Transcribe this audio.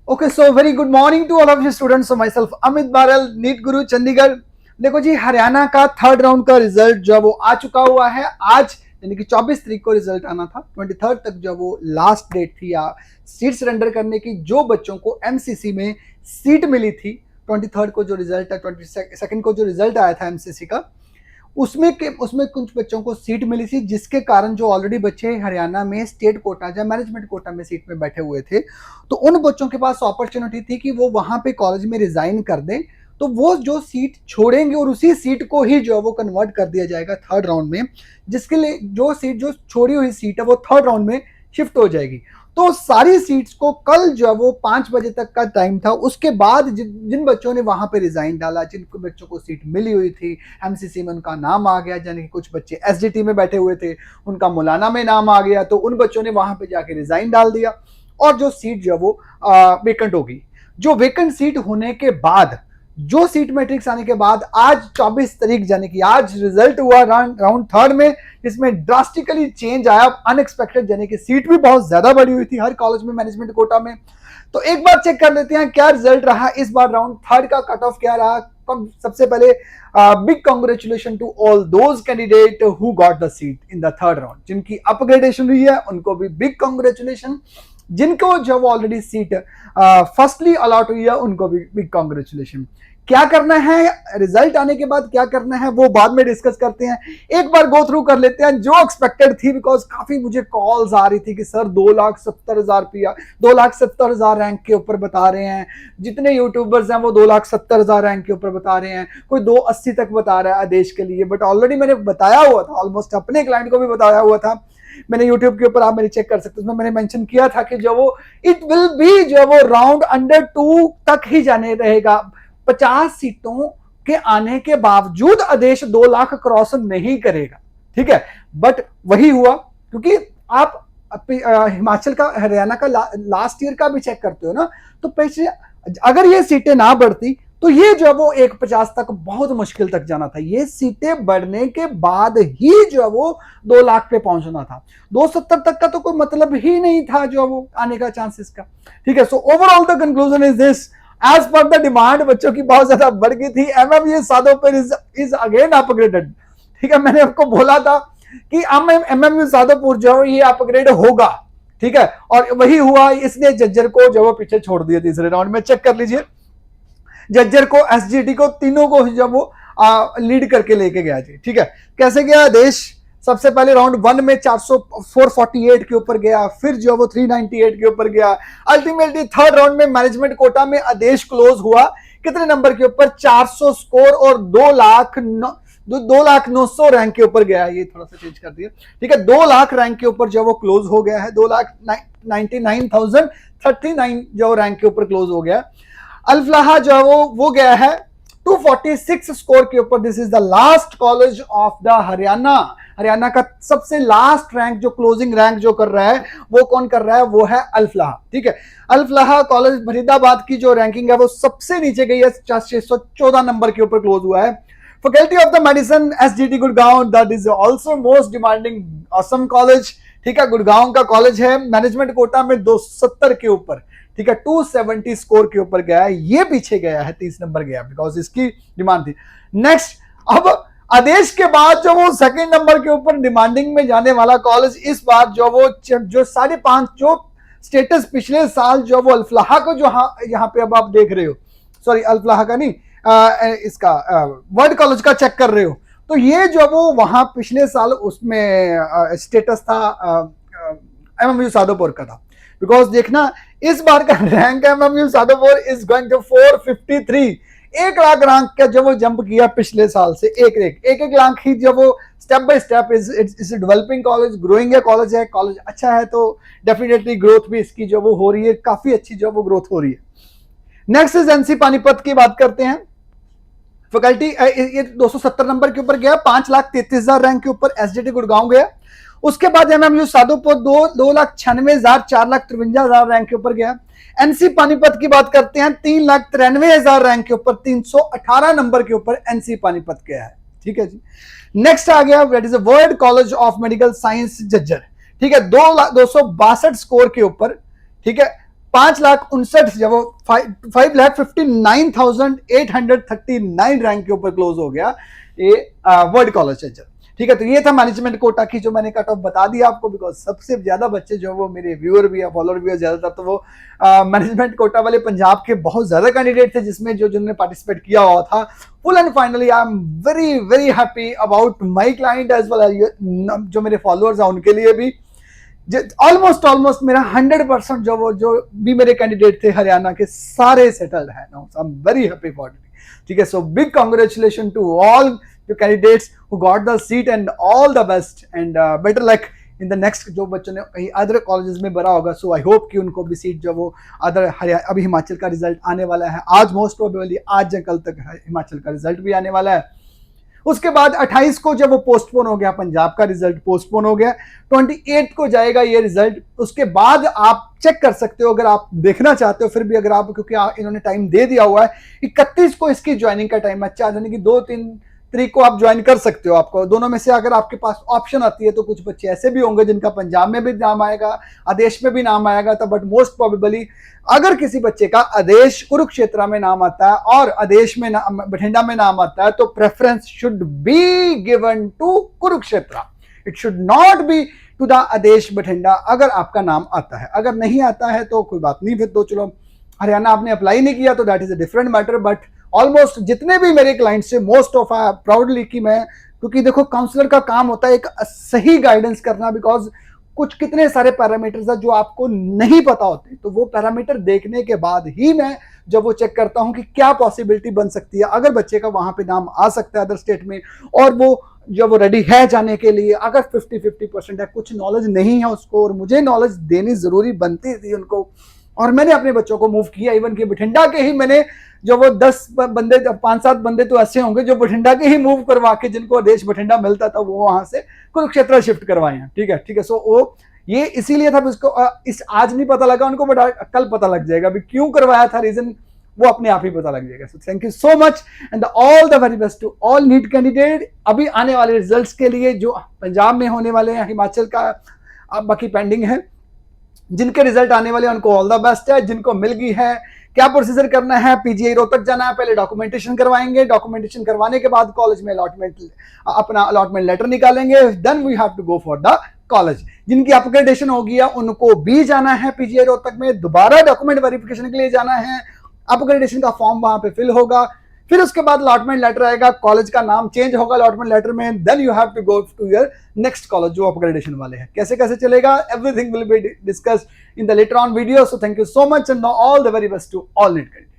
Okay, so very good morning to all of you students. Myself Amit Baral, NEET गुरु चंडीगढ़। देखो जी, हरियाणा का third round का result जो है वो आ चुका हुआ है। आज यानी कि 24 तारीख को रिजल्ट आना था। 23 तक जो वो लास्ट डेट थी या सीट सरेंडर करने की। जो बच्चों को एमसीसी में सीट मिली थी 23 को जो रिजल्ट है, 22 को जो रिजल्ट आया था एमसीसी का, उसमें कुछ बच्चों को सीट मिली थी, जिसके कारण जो ऑलरेडी बच्चे हरियाणा में स्टेट कोटा या मैनेजमेंट कोटा में सीट में बैठे हुए थे, तो उन बच्चों के पास अपॉर्चुनिटी थी कि वो वहां पे कॉलेज में रिजाइन कर दें। तो वो जो सीट छोड़ेंगे और उसी सीट को ही जो है वो कन्वर्ट कर दिया जाएगा थर्ड राउंड में, जिसके लिए जो सीट जो छोड़ी हुई सीट है वो थर्ड राउंड में शिफ्ट हो जाएगी। तो सारी सीट्स को कल जो है वो 5 बजे तक का टाइम था। उसके बाद जिन बच्चों ने वहां पे रिजाइन डाला, जिन बच्चों को सीट मिली हुई थी एमसीसी में, उनका नाम आ गया। यानी कि कुछ बच्चे एसडीटी में बैठे हुए थे, उनका मुलाना में नाम आ गया, तो उन बच्चों ने वहां पे जाके रिजाइन डाल दिया और जो सीट जो है वो वेकेंट होगी। जो वेकेंट सीट होने के बाद, जो सीट मैट्रिक्स आने के बाद, आज 24 तारीख यानी कि आज रिजल्ट हुआ राउंड थर्ड में, इसमें ड्रास्टिकली चेंज आया, अनएक्सपेक्टेड। यानी कि सीट भी बहुत ज्यादा बढ़ी हुई थी हर कॉलेज में, मैनेजमेंट कोटा में। तो एक बार चेक कर लेते हैं क्या रिजल्ट रहा इस बार। राउंड थर्ड का कट ऑफ क्या रहा। सबसे पहले big congratulation to all those candidate who got the seat in the third round. जिनकी अपग्रेडेशन हुई है उनको भी बिग कॉन्ग्रेचुलेशन। जिनको जो ऑलरेडी सीट फर्स्टली अलॉट हुई है उनको भी बिग कॉन्ग्रेचुलेशन। क्या करना है रिजल्ट आने के बाद, क्या करना है वो बाद में डिस्कस करते हैं। एक बार गो थ्रू कर लेते हैं जो एक्सपेक्टेड थी, बिकॉज काफी मुझे कॉल्स आ रही थी कि सर 2,70,000 रुपया, 2,70,000 रैंक के ऊपर बता रहे हैं। जितने यूट्यूबर्स हैं वो 2,70,000 रैंक के ऊपर बता रहे हैं, कोई 280 तक बता रहा है आदेश के लिए। बट ऑलरेडी मैंने बताया हुआ था, ऑलमोस्ट अपने क्लाइंट को भी बताया हुआ था। मैंने यूट्यूब के ऊपर, आप मेरे चेक कर सकते हो, उसमें मैंने मेंशन किया था कि जो वो इट विल बी जो वो राउंड अंडर 2 तक ही जाने रहेगा। 50 सीटों के आने के बावजूद आदेश 2 लाख क्रॉस नहीं करेगा। ठीक है, बट वही हुआ। क्योंकि आप हिमाचल का, हरियाणा का लास्ट ईयर का भी चेक करते हो ना, तो पैसे अगर ये सीटें ना बढ़ती तो ये जो है वो 150 तक बहुत मुश्किल तक जाना था। ये सीटें बढ़ने के बाद ही जो है वो 2 लाख पे पहुंचना था। 270 तक का तो कोई मतलब ही नहीं था जो वो आने का चांसेस का। ठीक है, so overall the conclusion is this, as per the demand बच्चों की बहुत ज्यादा बढ़ गई थी। MMU Sadopur is again upgraded. ठीक है, मैंने आपको बोला था कि एमएमयू सादोपुर जो है ये अपग्रेड होगा। ठीक है, और वही हुआ। इसने जज्जर को जो वो पीछे छोड़ दिया तीसरे राउंड में। चेक कर लीजिए, जज्जर को, एसजीटी को, तीनों को जब वो लीड करके लेके गया जी। ठीक है, कैसे गया देश। सबसे पहले राउंड 1 में 448 के ऊपर गया, फिर जो वो 398 के ऊपर गया। अल्टीमेटली थर्ड राउंड में मैनेजमेंट कोटा में आदेश क्लोज हुआ कितने नंबर के ऊपर, 400 स्कोर और 2,09,000 रैंक के ऊपर गया। ये थोड़ा सा चेंज कर दिया। ठीक है, 2 लाख रैंक के ऊपर जो वो क्लोज हो गया है। 2,99,039 जो रैंक के ऊपर क्लोज हो गया। अल्फलाहा जो है वो गया है 246 स्कोर के ऊपर। This is the last college of the Haryana. Haryana का सबसे लास्ट रैंक, जो क्लोजिंग रैंक जो कर रहा है, वो कौन कर रहा है, वो है अल्फलाहा। ठीक है, अल्फलाहा कॉलेज फरीदाबाद की जो रैंकिंग है वो सबसे नीचे गई है, 614 नंबर के ऊपर क्लोज हुआ है। Faculty of the medicine SGT Gurgaon, that is also most demanding Assam college. ठीक है, गुड़गांव का कॉलेज है, मैनेजमेंट कोटा में 270 के ऊपर। ठीक है, 270 स्कोर के ऊपर गया है। ये पीछे गया है, 30 नंबर गया, बिकॉज इसकी डिमांड थी। नेक्स्ट, अब आदेश के बाद जो वो सेकंड नंबर के ऊपर डिमांडिंग में जाने वाला कॉलेज, इस बार जो वो जो 5.5 जो स्टेटस पिछले साल जो वो अल्फलाहा को जो यहाँ पे अब आप देख रहे हो, सॉरी अल्फलाहा का नहीं, इसका वर्ल्ड कॉलेज का चेक कर रहे हो, तो ये जो वो वहां पिछले साल उसमें स्टेटस था एमएमयू सादोपुर का था। बिकॉज देखना, इस बार का rank MMU Sadopur is going to 453। 1 lakh rank का जब वो जंप किया पिछले साल से, एक लाख ही जब वो step by step. Is developing college, growing college है। कॉलेज अच्छा है तो डेफिनेटली ग्रोथ भी इसकी जो वो हो रही है, काफी अच्छी जो वो ग्रोथ हो रही है। नेक्स्ट इज एनसी पानीपत की बात करते हैं। फैकल्टी ये 270 नंबर के ऊपर गया, 5,33,000 रैंक के ऊपर एसजीटी गुड़गांव गया। उसके बाद एमएमयू सादोपुर 2,96,000, 4,53,000 रैंक के ऊपर गया। एनसी पानीपत की बात करते हैं, 3,93,000 रैंक के 62 318 नंबर के ऊपर एनसी पानीपत गया है। ठीक है जी, नेक्स्ट आ गया, that is world college of medical science Jhajjar. ठीक है, 2,62 स्कोर के ऊपर। ठीक है, 5,59,000 जब वो 5,59,839 रैंक के ऊपर क्लोज हो गया ये वर्ल्ड कॉलेज चेंजर। ठीक है, तो ये था मैनेजमेंट कोटा की जो मैंने कट ऑफ बता दिया आपको, बिकॉज सबसे ज्यादा बच्चे जो वो मेरे व्यूअर भी है, फॉलोअर भी है ज्यादातर, तो वो मैनेजमेंट कोटा वाले पंजाब के बहुत ज्यादा कैंडिडेट थे जिसमें जो जिन्होंने पार्टिसिपेट किया हुआ था। Full and finally I am very very happy about my client as well, जो मेरे फॉलोअर्स हैं उनके लिए भी। ऑलमोस्ट मेरा 100% जो भी मेरे कैंडिडेट थे हरियाणा के सारे सेटल्ड है now, so I am very happy for it. ठीक है, so big congratulation to all the candidates who got the seat and all the best and better luck in the next. जो बच्चों ने कहीं अदर कॉलेजेस में भरा होगा, सो I hope कि उनको भी सीट जो वो अदर हरियाणा, अभी हिमाचल का रिजल्ट आने वाला है आज, मोस्ट प्रोबेबली आज या कल तक हिमाचल का रिजल्ट भी आने वाला है। उसके बाद 28 को जब वो पोस्टपोन हो गया, पंजाब का रिजल्ट पोस्टपोन हो गया, 28 को जाएगा ये रिजल्ट। उसके बाद आप चेक कर सकते हो अगर आप देखना चाहते हो, फिर भी अगर आप, क्योंकि इन्होंने टाइम दे दिया हुआ है, 31 को इसकी ज्वाइनिंग का टाइम है। अच्छा, यानी कि 2-3 तरीक को आप ज्वाइन कर सकते हो। आपको दोनों में से अगर आपके पास ऑप्शन आती है, तो कुछ बच्चे ऐसे भी होंगे जिनका पंजाब में भी नाम आएगा, आदेश में भी नाम आएगा, तो बट मोस्ट प्रोबेबली अगर किसी बच्चे का आदेश कुरुक्षेत्र में नाम आता है और आदेश में बठिंडा में नाम आता है, तो preference should be given to Kurukshetra, it should not be to the Aadesh Bathinda अगर आपका नाम आता है। अगर नहीं आता है तो कोई बात नहीं, फिर तो चलो हरियाणा आपने अप्लाई नहीं किया तो that is a different matter. But almost जितने भी मेरे क्लाइंट्स से मोस्ट ऑफ प्राउडली कि मैं, क्योंकि देखो काउंसलर का काम होता है एक सही गाइडेंस करना, बिकॉज कुछ कितने सारे पैरामीटर्स है जो आपको नहीं पता होते, तो वो पैरामीटर देखने के बाद ही मैं जब वो चेक करता हूं कि क्या पॉसिबिलिटी बन सकती है, अगर बच्चे का वहां पे नाम आ सकता है अदर स्टेट में, और वो जब वो रेडी है जाने के लिए, अगर 50-50% है, कुछ नॉलेज नहीं है उसको, और मुझे नॉलेज देनी जरूरी बनती थी उनको, और मैंने अपने बच्चों को मूव किया। इवन कि बठिंडा के ही मैंने जो वो 10 बंदे, 5-7 बंदे तो ऐसे होंगे जो बठिंडा के ही मूव करवा के, जिनको आदेश बठिंडा मिलता था, वो वहां से कुरुक्षेत्र शिफ्ट करवाए हैं। ठीक है, सो वो ये इसीलिए था, उसको इस आज नहीं पता लगा उनको, बट कल पता लग जाएगा अभी क्यों करवाया था, रीजन वो अपने आप ही पता लग जाएगा। So thank you so much and all the very best to all NEET candidate. अभी आने वाले रिजल्ट्स के लिए जो पंजाब में होने वाले हैं, हिमाचल का बाकी पेंडिंग है, जिनके रिजल्ट आने वाले हैं उनको ऑल द बेस्ट है। जिनको मिल गई है, क्या प्रोसीजर करना है, पीजीआई रोहतक जाना है, पहले डॉक्यूमेंटेशन करवाएंगे, डॉक्यूमेंटेशन करवाने के बाद कॉलेज में अपना अलॉटमेंट लेटर निकालेंगे, then we have to go for the college. जिनकी अपग्रेडेशन हो गया उनको भी जाना है पीजीआई रोहतक में, दोबारा डॉक्यूमेंट वेरिफिकेशन के लिए जाना है, अपग्रेडेशन का फॉर्म वहां पे फिल होगा, फिर उसके बाद अलॉटमेंट लेटर आएगा, कॉलेज का नाम चेंज होगा अलॉटमेंट लेटर में, then you have to go to your next college जो अपग्रेडेशन वाले हैं। कैसे कैसे चलेगा, everything will be discussed in the later on video. So thank you so much and all the very best to all NEET candidates.